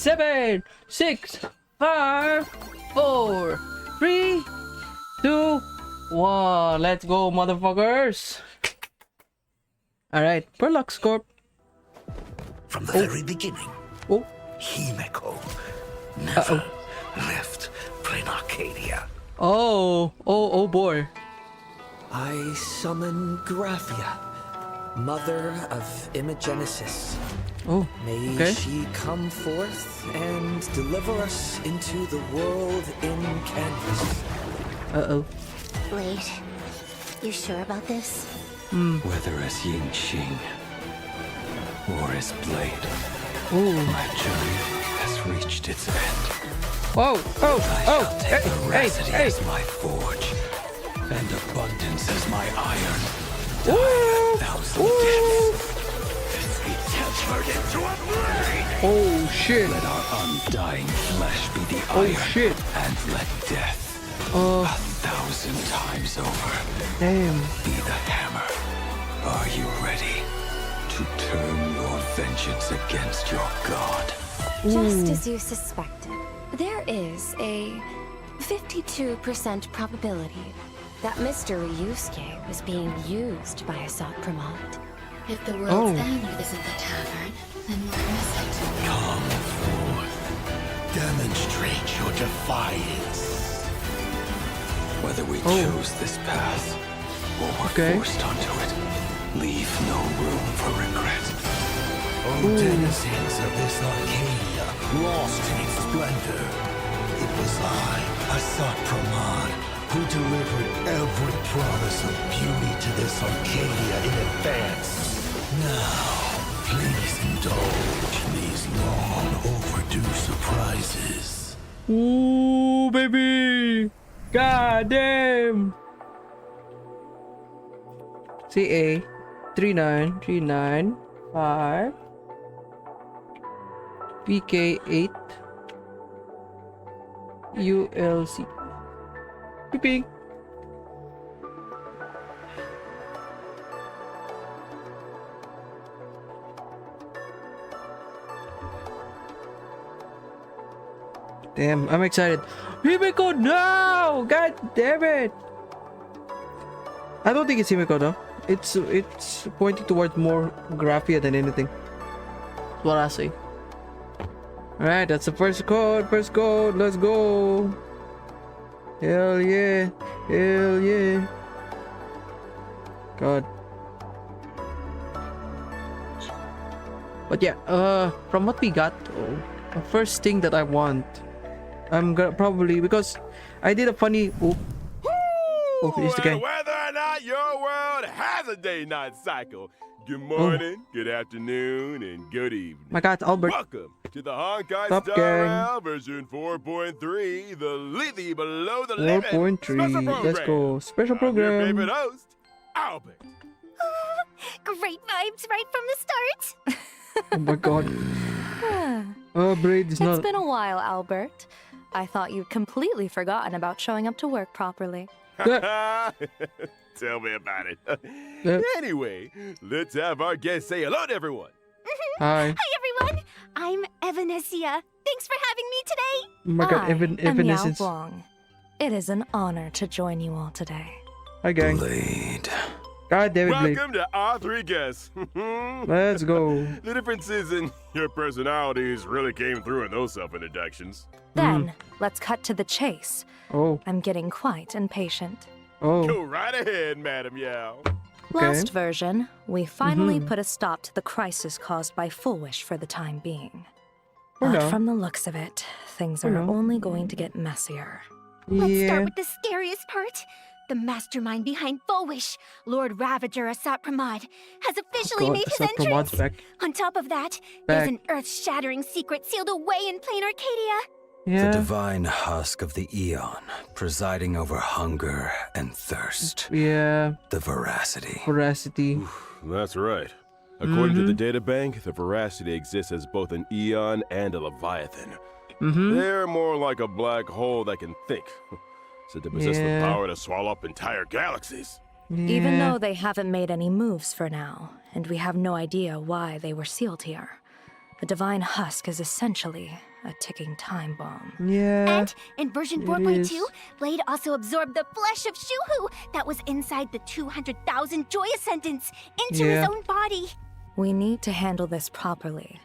7, 6, 5, 4, 3, 2, 1. Let's go, motherfuckers. Alright, Perlux Corp. From the very beginning, Oh, HIMEKOOO never left plain Arcadia. oh boy. I summon Graphia, mother of Imagenesis. Oh, May okay. she come forth and deliver us into the world in canvas. Uh-oh. Wait, you sure about this? Whether as Ying Qing or as Blade, Ooh. my journey has reached its end. Whoa, oh, I oh, shall take veracity hey. as my forge, and abundance as my iron. Die Ooh. 1,000 deaths. We tempered into a blade! Oh, shit. Let our undying flesh be the Oh, iron, shit. and let death, Oh, 1,000 times over, damn. be the hammer. Are you ready to turn your vengeance against your god? Just as you suspected, there is a 52% probability that Mr. Ryusuke was being used by Asat Pramod. If the world's end isn't the tavern, then where is it? Come forth. Demonstrate your defiance. Whether we choose this path or were Okay. forced onto it, leave no room for regret. O denizens of this Arcadia, lost in its splendor. It was I, Asat Pramod, who delivered every promise of beauty to this Arcadia in advance. Now, please indulge these long overdue surprises. Ooh, baby. God damn. CA 39395 PK8 ULC. Beeping. Damn, I'm excited. Himeko now! God damn it! I don't think it's Himeko though. It's pointing towards more Graphia than anything. That's what I say. Alright, that's the first code. First code. Let's go. Hell yeah. Hell yeah. God. But yeah, from what we got, the first thing that I want, I'm gonna probably, because I did a funny. Oh, it's the guy. And whether or not your world has a day-night cycle, good morning, good afternoon, and good evening. My God, Albert. Welcome to the Honkai Stop, StarRail version 4.3, the Livy Below the Limit 4.3. Let's go. Special I'm your program. favorite host, Albert. Great vibes right from the start. Oh my God. Braid is It's not. been a while, Albert. I thought you'd completely forgotten about showing up to work properly. Tell me about it. Anyway, let's have our guest say hello to everyone. Hi. Hi everyone, I'm Evanesia. Thanks for having me today. Oh my God, I am Yao Evanescence. Guang. It is an honor to join you all today. Hi, gang. Blade. God damn it, Blade. Welcome to our three guests. Let's go. The differences in your personalities really came through in those self-introductions. Then, let's cut to the chase. Oh, I'm getting quite impatient. oh. Go right ahead, Madam Yao. Last version, we finally put a stop to the crisis caused by Fullwish for the time being. For But now. from the looks of it, things For are now. only going to get messier. Let's Yeah. start with the scariest part. The mastermind behind Fullwish, Lord Ravager Asat Pramod, has officially God, made his Asat Pramod's entrance. back. On top of that, Back. there's an earth-shattering secret sealed away in plain Arcadia. The Yeah. divine husk of the Eon, presiding over hunger and thirst. Yeah. The veracity. Veracity. That's right. According to the databank, the Veracity exists as both an Eon and a Leviathan. They're more like a black hole that can think. Said to possess Yeah. the power to swallow up entire galaxies. Even Yeah. though they haven't made any moves for now, and we have no idea why they were sealed here, the divine husk is essentially a ticking time bomb. Yeah. And in version it 4.2, is. Blade also absorbed the flesh of Shuhu that was inside the 200,000 Joy Ascendants into Yeah. his own body. We need to handle this properly,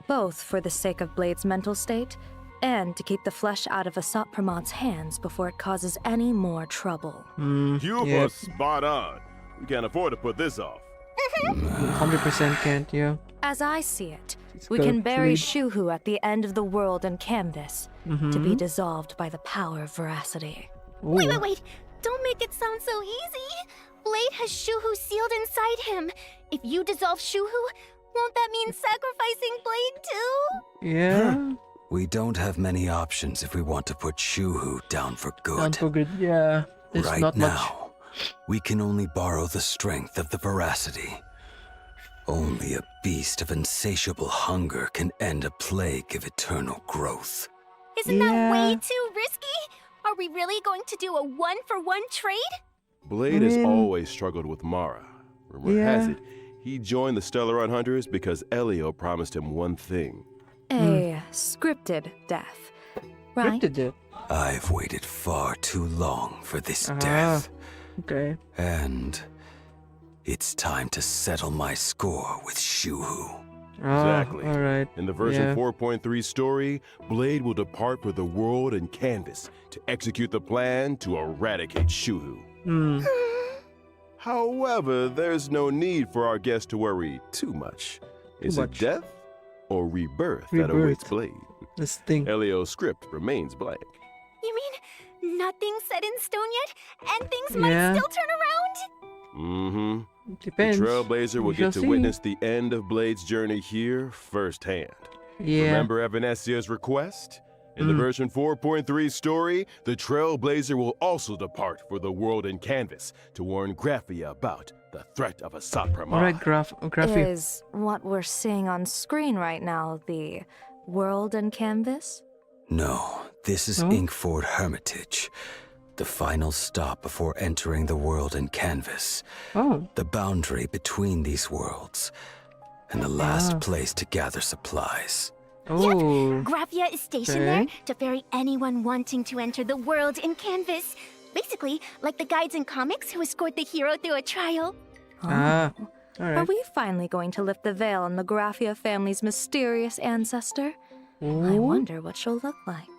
both for the sake of Blade's mental state and to keep the flesh out of Asat Pramad's hands before it causes any more trouble. You yeah. are spot on. We can't afford to put this off. 100% can't, yeah. As I see it, It's we got can bury fluid. Shuhu at the end of the world and canvas to be dissolved by the power of veracity. Ooh. Wait. Don't make it sound so easy. Blade has Shuhu sealed inside him. If you dissolve Shuhu, won't that mean sacrificing Blade too? Yeah. We don't have many options if we want to put Shuhu down for good. Not for good, yeah. There's Right not now, we can only borrow the strength of the veracity. Only a beast of insatiable hunger can end a plague of eternal growth. Isn't that way Yeah. too risky? Are we really going to do a one-for-one trade? Blade has mean- always struggled with Mara. Rumor has Yeah. it, he joined the Stellaron Hunters because Elio promised him one thing. A scripted death, right? Scripted it. I've waited far too long for this Ah. death. Okay. And it's time to settle my score with Shuhu. Exactly. Alright. In the version Yeah. 4.3 story, Blade will depart for the world and canvas to execute the plan to eradicate Shuhu. However, there's no need for our guest to worry too much. Is much. it death or rebirth that awaits Rebirth. Blade? This thing. Elio's script remains blank. You mean nothing's set in stone yet, and things might Yeah. still turn around? Mm-hmm. Depends. The Trailblazer will We shall get to see. witness the end of Blade's journey here firsthand. Yeah. Remember Evanesia's request? In the version 4.3 story, the Trailblazer will also depart for the world and canvas to warn Graphia about the threat of Asat Pramad. Alright, Graphia. Is what we're seeing on screen right now the world and canvas? No, this is No? Inkford Hermitage. The final stop before entering the world and canvas. Oh. The boundary between these worlds. And the last place to gather supplies. Oh. Graphia is stationed Okay. there to ferry anyone wanting to enter the world in canvas. Basically, like the guides in comics who escort the hero through a trial. Ah. Are Alright. we finally going to lift the veil on the Graphia family's mysterious ancestor? I Ooh. wonder what she'll look like.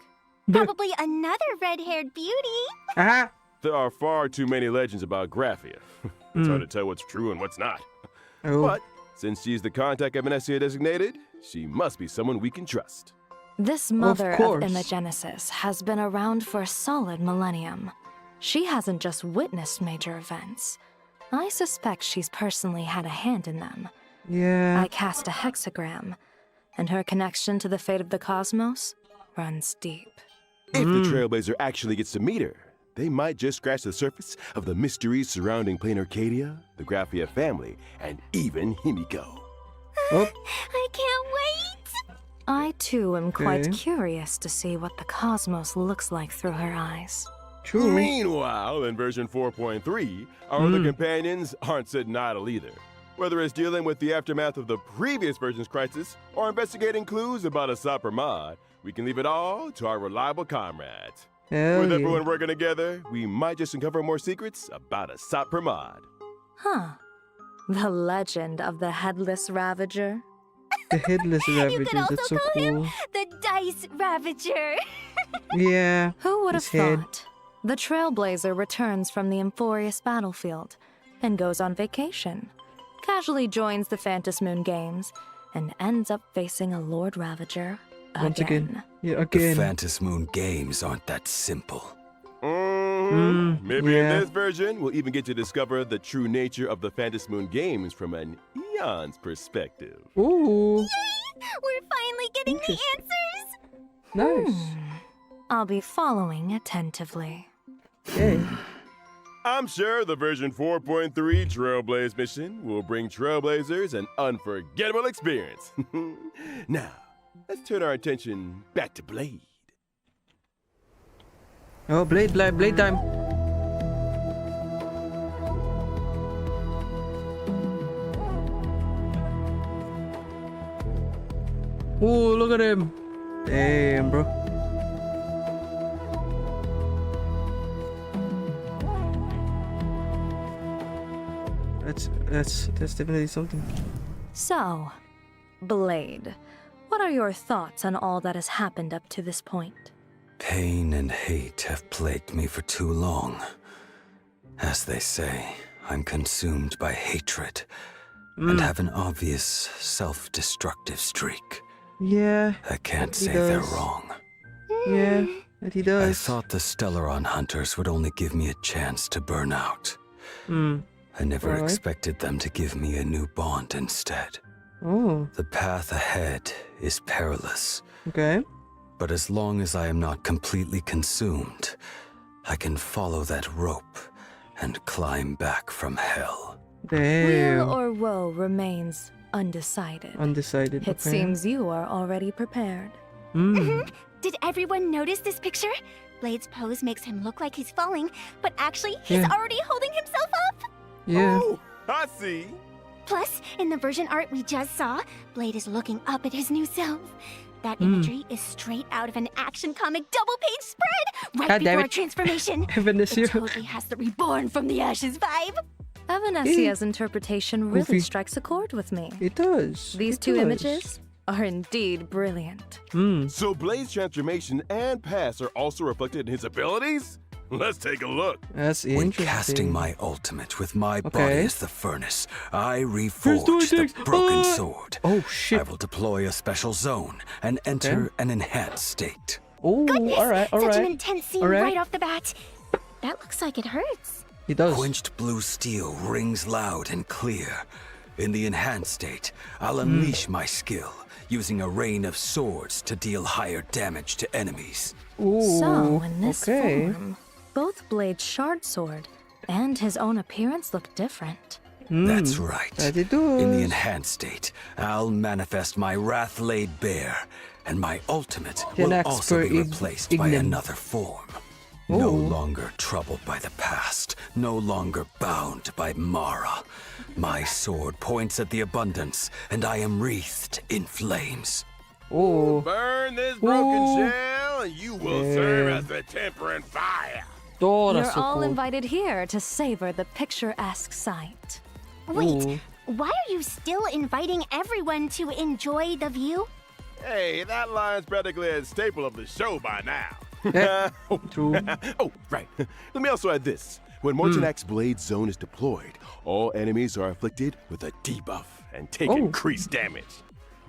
Probably another red-haired beauty. Ah. There are far too many legends about Graphia. It's hard to tell what's true and what's not. Oh. But since she's the contact Evanesia designated, she must be someone we can trust. This mother of course. Imagenesis has been around for a solid millennium. She hasn't just witnessed major events. I suspect she's personally had a hand in them. Yeah. I cast a hexagram, and her connection to the fate of the cosmos runs deep. If the Trailblazer actually gets to meet her, they might just scratch the surface of the mysteries surrounding Plain Arcadia, the Graphia family, and even Himeko. Oh. I can't wait. I too am quite Okay. curious to see what the cosmos looks like through her eyes. True. Meanwhile, in version 4.3, our other companions aren't sitting idle either. Whether it's dealing with the aftermath of the previous version's crisis or investigating clues about Asat Pramad, we can leave it all to our reliable comrades. Hell With yeah. everyone working together, we might just uncover more secrets about Asat Pramad. Huh. The legend of the Headless Ravager? The headless You ravager. could also That's so call cool. him the Dice Ravager. Yeah. Who would have His head. thought? The Trailblazer returns from the Emphorius battlefield and goes on vacation, casually joins the Phantom Moon Games, and ends up facing a Lord Ravager Once again. Yeah, The again. Phantom Moon games aren't that simple. Maybe yeah. in this version, we'll even get to discover the true nature of the Phantom Moon games from an Eon's perspective. Ooh. We're finally getting the Interesting. answers. Nice. I'll be following attentively. Okay. I'm sure the version 4.3 Trailblaze mission will bring Trailblazers an unforgettable experience. Now, let's turn our attention back to Blade. Oh, blade time. Oh, look at him. Damn, bro. That's definitely something. So, Blade, what are your thoughts on all that has happened up to this point? Pain and hate have plagued me for too long. As they say, I'm consumed by hatred and have an obvious self-destructive streak. Yeah. I can't he say they're does. wrong. Yeah, that he I does. thought the Stellaron hunters would only give me a chance to burn out. I never Alright. expected them to give me a new bond instead. Oh, The path ahead is perilous, okay. but as long as I am not completely consumed, I can follow that rope and climb back from hell. Damn. Will or woe remains undecided. Undecided. It okay. seems you are already prepared. Did everyone notice this picture? Blade's pose makes him look like he's falling, but actually he's Yeah. already holding himself up. Yeah. Oh, I see. Plus, in the version art we just saw, Blade is looking up at his new self. That imagery is straight out of an action comic double-page spread right God damn before it. transformation. Vanessa. It totally has the reborn from the ashes vibe. Evanessia's interpretation really Goofy. strikes a chord with me. It does. These It two does. images are indeed brilliant. So Blade's transformation and past are also reflected in his abilities? Let's take a look. That's When interesting. casting my ultimate with my body Okay. as the furnace, I doing reforge the things. broken sword. Oh, shit. I will deploy a special zone and enter an enhanced state. Oh, Goodness, alright, such an alright. intense scene Alright. right off the bat. That looks like it hurts. He does. Quenched blue steel rings loud and clear. In the enhanced state, I'll Hmm. unleash my skill, using a rain of swords to deal higher damage to enemies. Ooh, So, in this okay. form, both Blade's shard sword and his own appearance look different. That's right. That it In the does. enhanced state, I'll manifest my wrath laid bare, and my ultimate Then will ask also for be replaced by ignominy. another form. No Ooh. longer troubled by the past, no longer bound by Mara. My sword points at the abundance, and I am wreathed in flames. Oh, Burn this broken Ooh. shell, and you will serve as the tempering fire. oh, You're that's so all cool. invited here to savor the picturesque sight. Wait, Ooh. why are you still inviting everyone to enjoy the view? Hey, that line's practically a staple of the show by now. Yeah, true. Oh, right. Let me also add this. When Mortonak's Blade Zone is deployed, all enemies are afflicted with a debuff and take Oh. increased damage.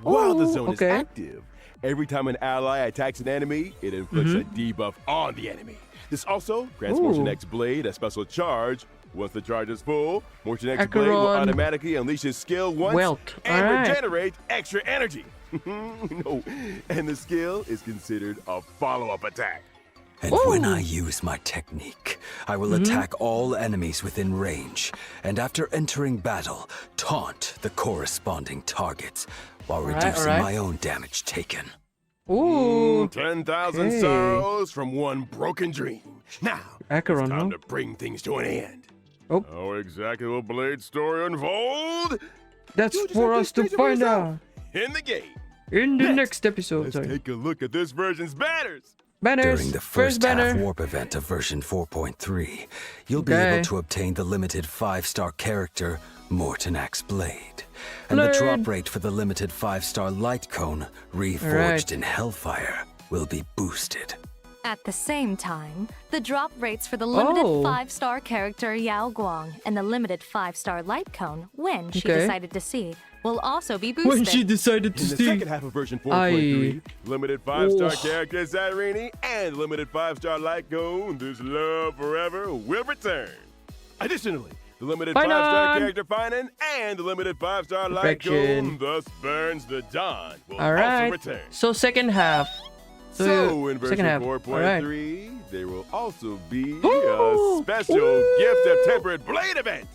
While the zone okay. is active, every time an ally attacks an enemy, it inflicts a debuff on the enemy. This also grants Ooh. Mortonak's Blade a special charge. Once the charge is full, Mortonak's Blade will Acheron. automatically unleash his skill once Welt. and Alright. regenerate extra energy. No, and the skill is considered a follow-up attack. And when I use my technique, I will attack all enemies within range, and after entering battle, taunt the corresponding targets while reducing alright. my own damage taken. Ooh, 10,000 okay. sorrows from one broken dream. Now, Acheron, it's time huh? to bring things to an end. Oh. How exactly will Blade's story unfold? That's You just for have us to experience it for find yourself. out In the game. in the Next, next episode. Let's Sorry. take a look at this version's banners. Banners. During the First first banner. half warp event of version 4.3, you'll be Okay. able to obtain the limited 5-star character Mortonak's Blade. And the Blade. drop rate for the limited 5-star light cone, reforged Alright. in Hellfire, will be boosted. At the same time, the drop rates for the limited Oh. 5-star character Yao Guang and the limited 5-star light cone, when she Okay. decided to see, will also be boosted. When she decided to In the see. second half of version 4.3, limited 5-star Oh. character Zarini and limited 5-star light cone This Love Forever will return. Additionally, the limited Finan! 5-star character Finan and the limited 5-star light Perfection. cone Thus Burns the Dawn will All also right. return. So second half. So in version second half. 4.3, there will also be Ooh. a special Ooh. gift of tempered blade event.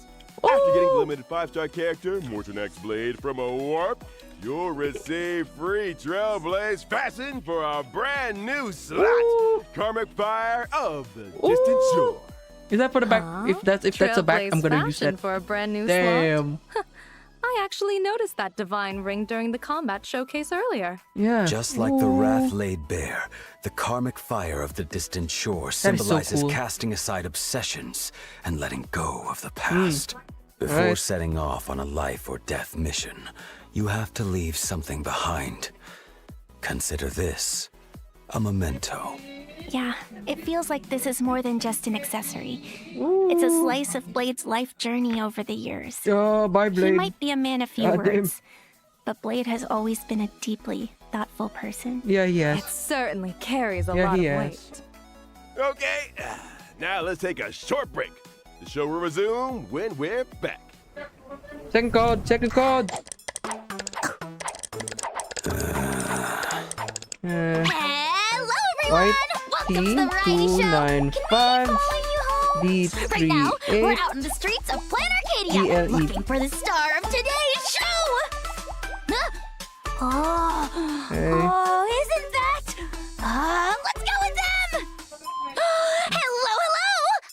After getting the limited 5-star character, Mortonak's Blade from a warp, you'll receive free Trailblaze Fasten for a brand new slot. Ooh. Karmic Fire of the Distant Ooh. Shore. Is that for the back? Huh? If that's a back, I'm Trailblaze gonna use fashion that. for a brand new slot. Damn. I actually noticed that divine ring during the combat showcase earlier. Yeah. Just like the wrath laid bare, the karmic fire of the distant shore That is so symbolizes cool. casting aside obsessions and letting go of the past. Before Alright. setting off on a life or death mission, you have to leave something behind. Consider this a memento. Yeah, it feels like this is more than just an accessory. It's a slice of Blade's life journey over the years. Oh, bye, He Blade. might be a man of few God damn. words, but Blade has always been a deeply thoughtful person. Yeah, he It has. certainly carries a Yeah, lot of he has. weight. Okay, now let's take a short break. The show will resume when we're back. Second code, second code. Hello, White everyone! Welcome to the variety show. Can we T295 follow you home? Right now, we're D38 out in the streets of Planet Arcadia, DLE. looking for the star of today's show. Oh, Hey. oh, isn't that? Let's go with them. Hello, hello!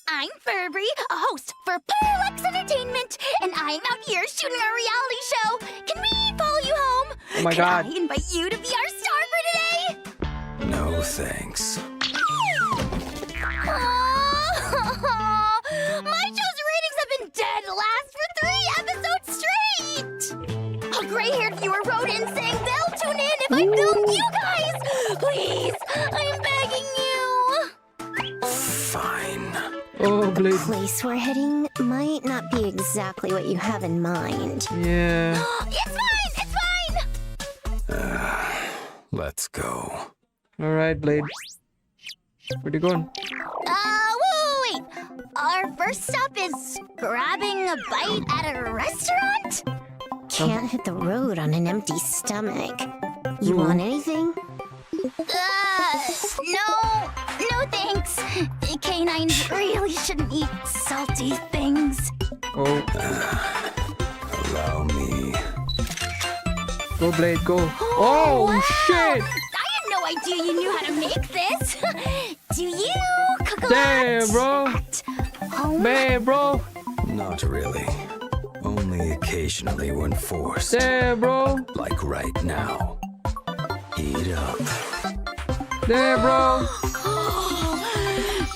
I'm Furby, a host for Parallax Entertainment, and I'm out here shooting a reality show. Can we follow you home? Oh my Can God. I invite you to be our star for today? No thanks. My show's ratings have been dead last for 3 episodes straight! A gray-haired viewer wrote in saying they'll tune in if I film you guys! Please, I'm begging you! Fine. Oh, Blade. Place we're heading might not be exactly what you have in mind. Yeah. It's fine! Let's go. Alright, Blade. Where you going? Wait! Our first stop is grabbing a bite at a restaurant? Can't hit the road on an empty stomach. You want anything? No thanks. Canines really shouldn't eat salty things. Oh, Allow me. go, Blade, go. Oh, wow. shit! I had no idea you knew how to make this. Do you cook a Damn, lot bro. at home? Man, bro. Not really. Only occasionally when forced. Damn, bro. Like right now. Eat up. Damn, bro.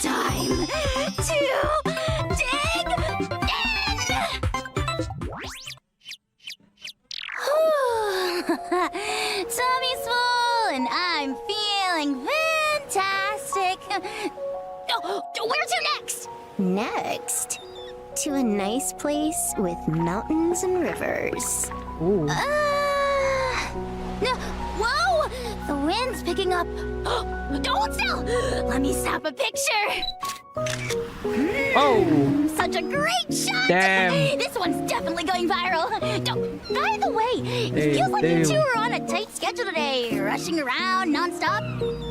Time to dig in. Tummy's full and I'm feeling fantastic. Where to next? Next, to a nice place with mountains and rivers. Ooh. No, whoa! The wind's picking up. Hold still! Let me snap a picture. Oh. Such a great shot! Damn. This one's definitely going viral. By the way, it Damn, feels like you damn. two are on a tight schedule today, rushing around nonstop.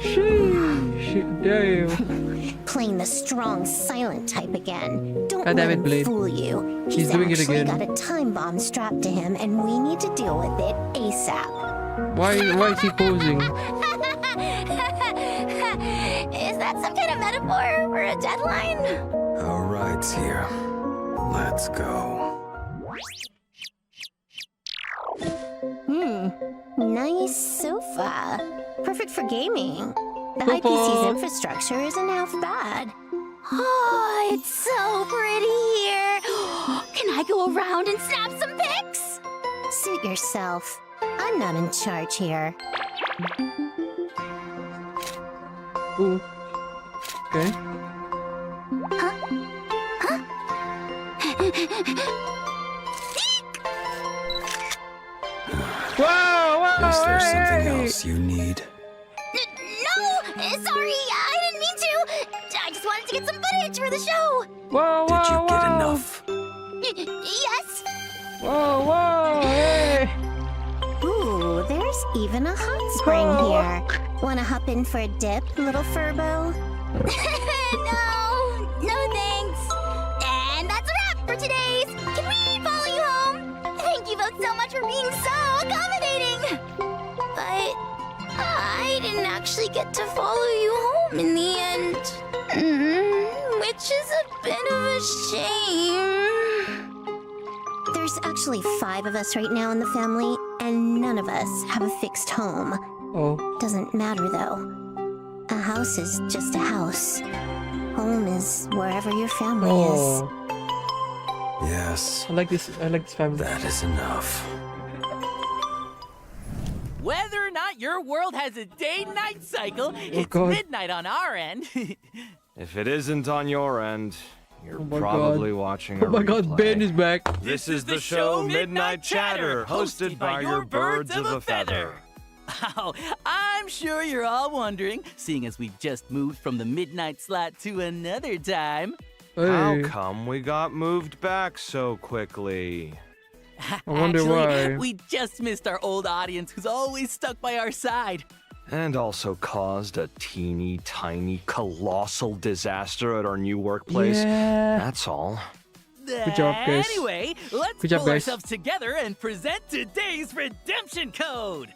Sheesh. Damn. Playing the strong, silent type again. Don't God let damn it, him Blade. fool you. She's He's doing it actually again. got a time bomb strapped to him, and we need to deal with it ASAP. Why is he posing? Is that some kind of metaphor for a deadline? Our ride's here. Let's go. Nice sofa. Perfect for gaming. The high Sofa. PC's infrastructure isn't half bad. Oh, it's so pretty here. Can I go around and snap some pics? Suit yourself. I'm not in charge here. Ooh. Okay. Whoa, Is there something hey! else you need? No, sorry, I didn't mean to. I just wanted to get some footage for the show. Whoa, whoa, Did you get whoa. enough? Yes. Whoa, whoa, hey! Ooh, there's even a hot spring Oh. here. Wanna hop in for a dip, little Furbo? No thanks. And that's a wrap for today's. Can we follow you home? Thank you both so much for being so accommodating. But I didn't actually get to follow you home in the end. Which is a bit of a shame. There's There's actually 5 of us right now in the family, and none of us have a fixed home. Oh. Doesn't matter though. A house is just a house. Home is wherever your family is. Oh. Yes, I like this family. that is enough. Whether or not your world has a day-night cycle, it's God. midnight on our end. If it isn't on your end, you're Oh my probably God. watching a Oh my God, replay. Ben is back. This is the show Midnight Chatter, hosted by your birds of a feather. Oh, I'm sure you're all wondering, seeing as we've just moved from the midnight slot to another time. How Hey, come we got moved back so quickly? I wonder Actually, why. we just missed our old audience who's always stuck by our side. And also caused a teeny tiny colossal disaster at our new workplace. Yeah. That's all. Good job, guys. Anyway, let's Good job, pull guys. ourselves together and present today's redemption code.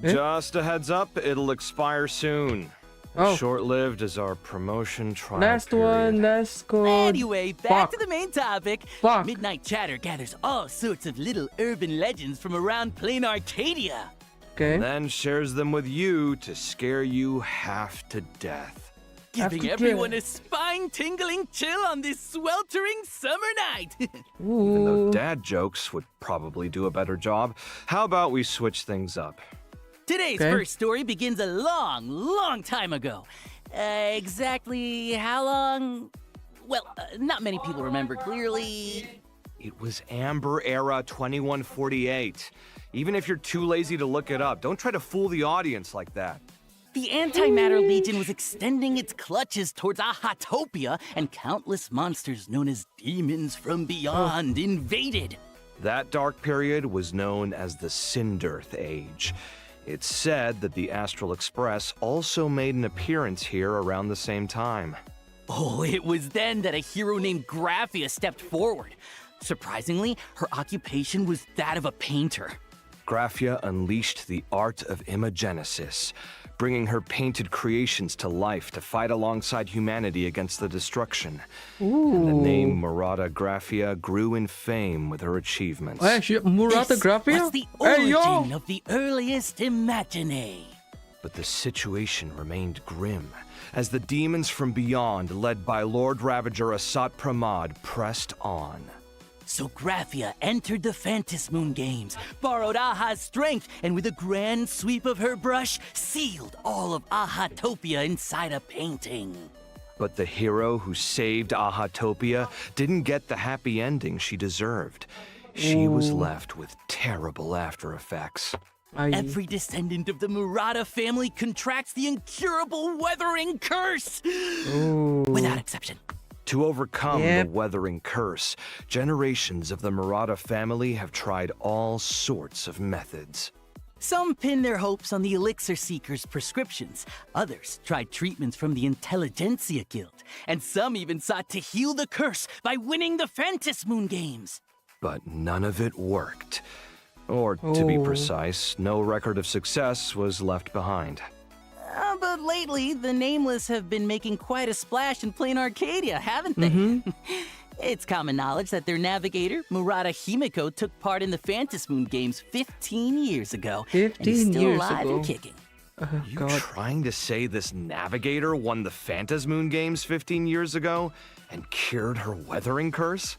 Eh? Just a heads up, it'll expire soon. Oh. Short-lived as our promotion trial Last period. one, last code. Anyway, back Fuck. to the main topic. Fuck. Midnight Chatter gathers all sorts of little urban legends from around plain Arcadia. Okay. And then shares them with you to scare you half to death. Giving After everyone dinner. a spine-tingling chill on this sweltering summer night. Even though Ooh. dad jokes would probably do a better job, how about we switch things up? Today's Okay. first story begins a long, long time ago. Exactly how long? Well, not many people remember clearly. It was Amber Era 2148. Even if you're too lazy to look it up, don't try to fool the audience like that. The Antimatter Legion was extending its clutches towards Ahatopia, and countless monsters known as demons from beyond invaded. That dark period was known as the Cinderth Age. It's said that the Astral Express also made an appearance here around the same time. Oh, it was then that a hero named Graphia stepped forward. Surprisingly, her occupation was that of a painter. Graphia unleashed the art of imagenesis, bringing her painted creations to life to fight alongside humanity against the destruction. And the name Murata Graphia grew in fame with her achievements. Hey, Murata This Graphia? was the Hey, yo! origin of the earliest Imagine. But the situation remained grim, as the demons from beyond, led by Lord Ravager Asat Pramad, pressed on. So Graphia entered the Phantasmoon Games, borrowed Aha's strength, and with a grand sweep of her brush, sealed all of Ahatopia inside a painting. But the hero who saved Ahatopia didn't get the happy ending she deserved. She was left with terrible after effects. Ay. Every descendant of the Murata family contracts the incurable weathering curse, without exception. To overcome Yep. the weathering curse, generations of the Murata family have tried all sorts of methods. Some pin their hopes on the Elixir Seeker's prescriptions. Others tried treatments from the Intelligentsia Guild. And some even sought to heal the curse by winning the Phantasmoon Games. But none of it worked. Or, to be Oh. precise, no record of success was left behind. But lately, the Nameless have been making quite a splash in plain Arcadia, haven't they? It's common knowledge that their navigator, Murata HIMEKOOO, took part in the Phantasmoon Games 15 years ago. And 15 he's still years alive ago. and kicking. Oh, You God. trying to say this navigator won the Phantasmoon Games 15 years ago and cured her weathering curse?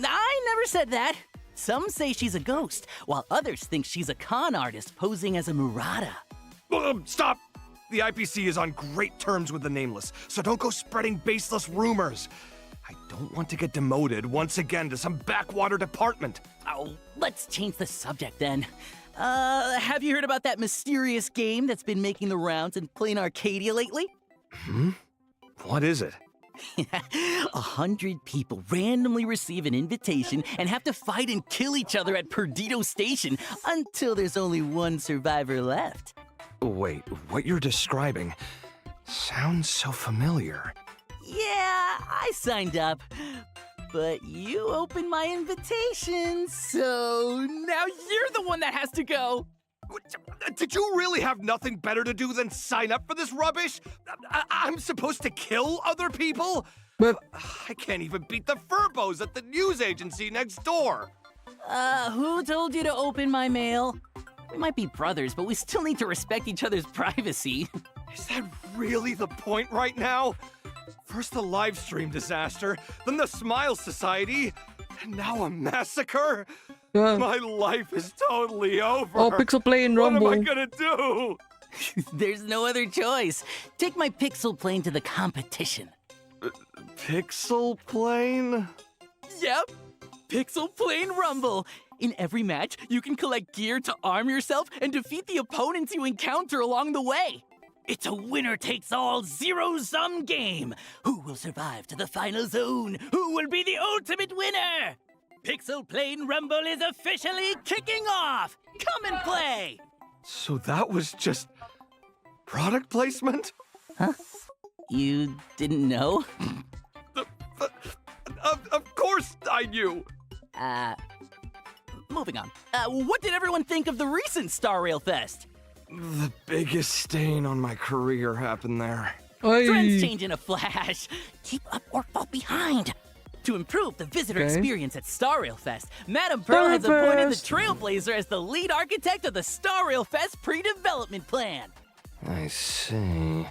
I never said that. Some say she's a ghost, while others think she's a con artist posing as a Murata. Stop! The IPC is on great terms with the Nameless, so don't go spreading baseless rumors. I don't want to get demoted once again to some backwater department. Oh, let's change the subject then. Have you heard about that mysterious game that's been making the rounds in plain Arcadia lately? What is it? 100 people randomly receive an invitation and have to fight and kill each other at Perdido Station until there's only one survivor left. Wait, what you're describing sounds so familiar. Yeah, I signed up. But you opened my invitation, so now you're the one that has to go. Did you really have nothing better to do than sign up for this rubbish? I'm supposed to kill other people? But I can't even beat the Furbos at the news agency next door. Who told you to open my mail? We might be brothers, but we still need to respect each other's privacy. Is that really the point right now? First the live stream disaster, then the Smile Society, and now a massacre? My life is totally over. Oh, Pixel Plane Rumble. What am I gonna do? There's no other choice. Take my pixel plane to the competition. Pixel Plane? Yep, Pixel Plane Rumble. In every match, you can collect gear to arm yourself and defeat the opponents you encounter along the way. It's a winner-takes-all zero-sum game. Who will survive to the final zone? Who will be the ultimate winner? Pixel Plane Rumble is officially kicking off. Come and play. So that was just product placement? Huh? You didn't know? Of course I knew. Moving on. What did everyone think of the recent Star Rail Fest? The biggest stain on my career happened there. Trends change in a flash. Keep up or fall behind. To improve the visitor experience at Star Rail Fest, Madame Pearl has appointed the Trailblazer as the lead architect of the Star Rail Fest pre-development plan. I see.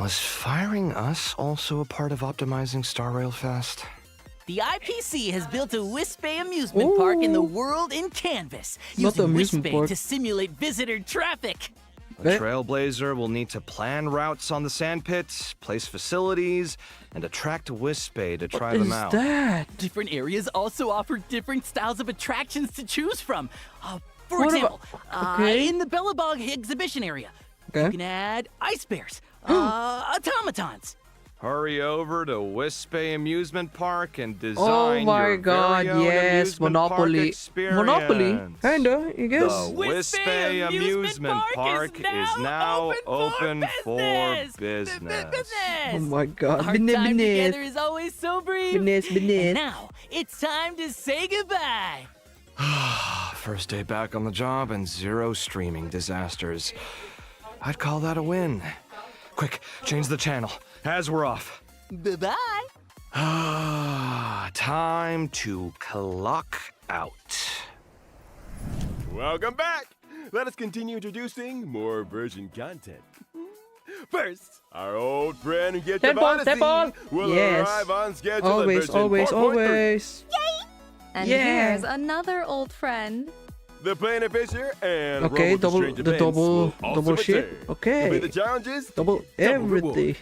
Was firing us also a part of optimizing Star Rail Fest? The IPC has built a Wisp Bay amusement park in the world in Canvas, Not the using Wisp amusement Bay park. to simulate visitor traffic. The Trailblazer will need to plan routes on the sandpits, place facilities, and attract Wisp Bay to try them out. Different areas also offer different styles of attractions to choose from. For example, in the Bellabog exhibition area, you can add ice bears, automatons. Hurry over to Wisp Bay Amusement Park and design my your god, very own yes, amusement Monopoly. park experience. Monopoly, kinda, I guess. The Wisp Bay Amusement Park is now open for business. Oh my god, Our time together is always so brief. Business. And now, it's time to say goodbye. First day back on the job and 0 streaming disasters. I'd call that a win. Quick, change the channel, as we're off. Bye-bye. Time to clock out. Welcome back. Let us continue introducing more version content. First, our old friend Step on. will Yes. arrive on schedule Always, at version always, 4.3. always. And Yeah. here's another old friend. The Planet Fisher and Okay, Robo double Strange the events will double also shit. return. Okay. Complete the challenges, Double everything. rewards.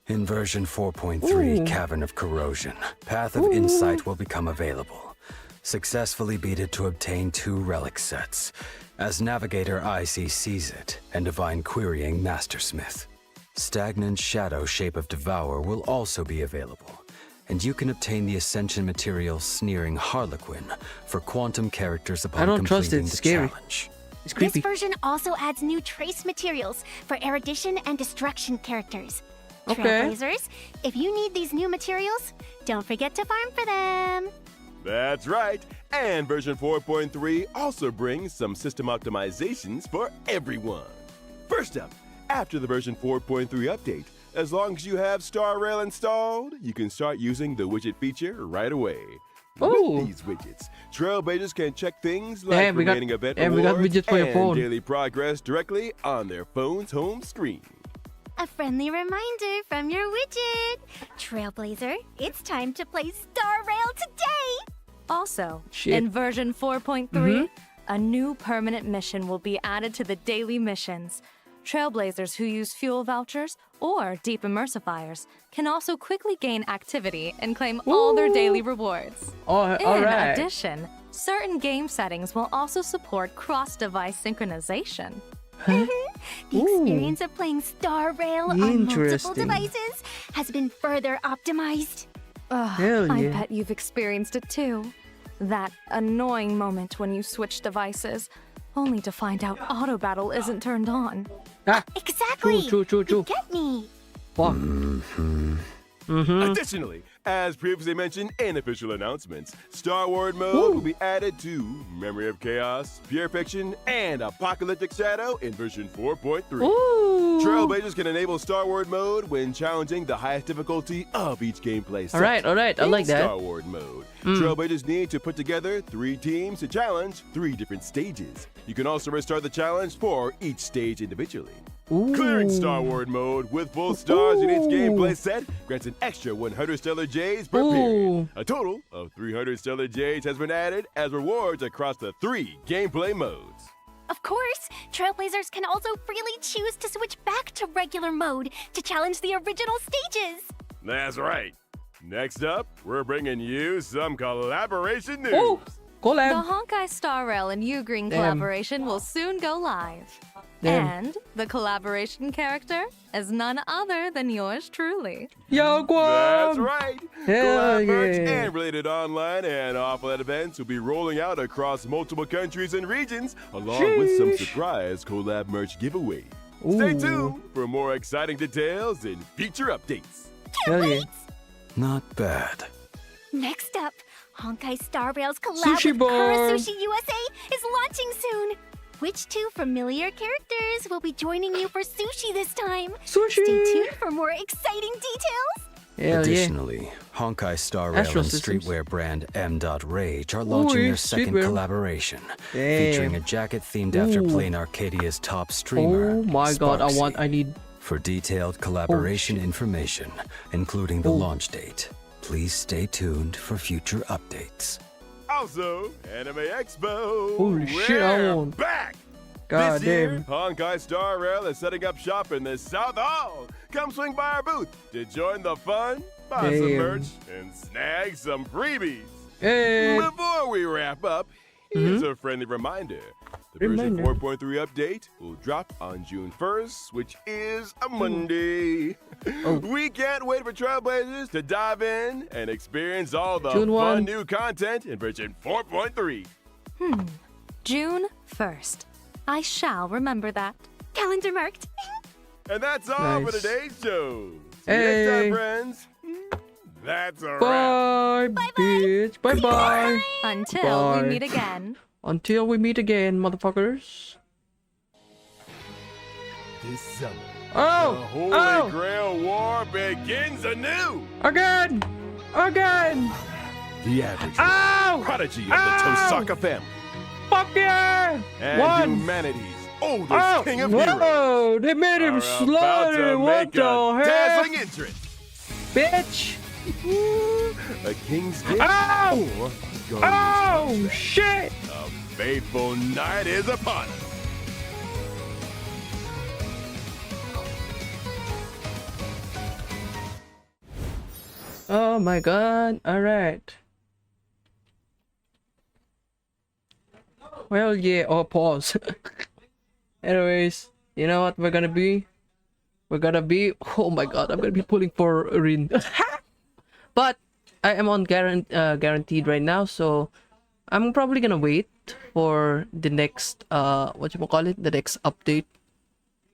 In version 4.3, Ooh. Cavern of Corrosion, Path of Insight will become available. Successfully beat it to obtain 2 relic sets, as Navigator IC sees it, and Divine Querying Mastersmith. Stagnant Shadow Shape of Devour will also be available, and you can obtain the Ascension material Sneering Harlequin for quantum characters upon I don't trust it, completing it's the scary. challenge. It's creepy. This version also adds new trace materials for erudition and destruction characters. Okay. Trailblazers, if you need these new materials, don't forget to farm for them. That's right. And version 4.3 also brings some system optimizations for everyone. First up, after the version 4.3 update, as long as you have Star Rail installed, you can start using the widget feature right away. Oh. With these widgets, Trailblazers can check things like Damn, we got- remaining event and we got rewards widgets for your and phone. daily progress directly on their phone's home screen. A friendly reminder from your widget. Trailblazer, it's time to play Star Rail today! Also, Shit. in version 4.3, a new permanent mission will be added to the daily missions. Trailblazers who use fuel vouchers or deep immersifiers can also quickly gain activity and claim all their daily rewards. All In right. addition, certain game settings will also support cross-device synchronization. The experience of playing Star Rail on multiple Interesting. devices has been further optimized. Hell I yeah. bet you've experienced it too. That annoying moment when you switch devices, only to find out auto battle isn't turned on. Ah, Exactly! True. You get me! fuck. Additionally, As previously mentioned in official announcements, Star Wars mode will be added to Memory of Chaos, Pure Fiction, and Apocalyptic Shadow in version 4.3. Trailblazers can enable Star Wars mode when challenging the highest difficulty of each gameplay set. All right, I like that. Star Wars mode, Trailblazers need to put together 3 teams to challenge 3 different stages. You can also restart the challenge for each stage individually. Clearing Star Wars mode with full stars in each gameplay set grants an extra 100 stellar J's per period. A total of 300 stellar J's has been added as rewards across the 3 gameplay modes. Of course, Trailblazers can also freely choose to switch back to regular mode to challenge the original stages. That's right. Next up, we're bringing you some collaboration news. The HONKAIStarrail and Ugreen collaboration will soon go live. And the collaboration character is none other than yours truly. That's right. Hell Collab merch yeah. and related online and offline events will be rolling out across multiple countries and regions, along with some surprise collab merch giveaway. Stay tuned for more exciting details and feature updates. Hell yeah. Not bad. Next up, HONKAIStarrail's collab Sushi with bar. Kura Sushi USA is launching soon. Which 2 familiar characters will be joining you for sushi this time? Sushi. Stay tuned for more exciting details. Hell Additionally, HIMEKOOO Astral and Systems. streetwear brand M.Rage are launching their second streetwear. collaboration, Damn. featuring a jacket themed after playing Arcadia's top streamer. Oh my god, Sparksy. I need. For detailed collaboration information, including the launch date, please stay tuned for future updates. Also, Anime Expo. Holy shit, we're I want. back. God This year, damn. HONKAIStarrail is setting up shop in the South Hall. Come swing by our booth to join the fun, buy some Damn. merch, and snag some freebies. Hey. Before we wrap up, here's a friendly reminder. The version 4.3 update will drop on June 1st, which is a Monday. We can't wait for Trailblazers to dive in and experience all the June 1. fun new content in version 4.3. June 1st. I shall remember that. Calendar marked. And that's all for Nice. today's show. See Hey. you next time, friends. That's a wrap. Bye, bitch. Bye bye. Until Bye. we meet again. Until we meet again, motherfuckers. This summer, Oh! the Holy Oh! Grail War begins anew. Again! Again! The average Ow! prodigy of Ow! the Tosaka family Fuck yeah! and One! humanity's oldest Oh! king of heroes Whoa! They made him are about slaughter! to What make the a hell? dazzling entrance. Bitch! A king's gift Ow! or a guardian's Oh! punishment. Shit! A fateful night is upon us. Oh my god. Alright. Well, yeah. Oh, pause. Anyways, you know what we're gonna be? We're gonna be... Oh my god, I'm gonna be pulling for Rin. But I am on guaranteed right now, so I'm probably gonna wait for the next the next update.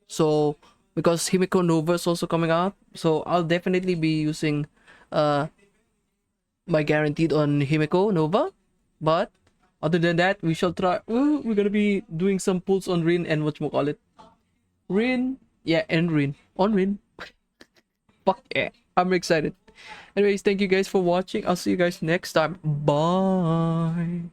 So because Himeko Nova is also coming out, so I'll definitely be using my guaranteed on Himeko Nova. But other than that, we shall try. We're gonna be doing some pulls on Rin and Rin. Yeah, and Rin. On Rin. Fuck yeah. I'm excited. Anyways, thank you guys for watching. I'll see you guys next time. Bye.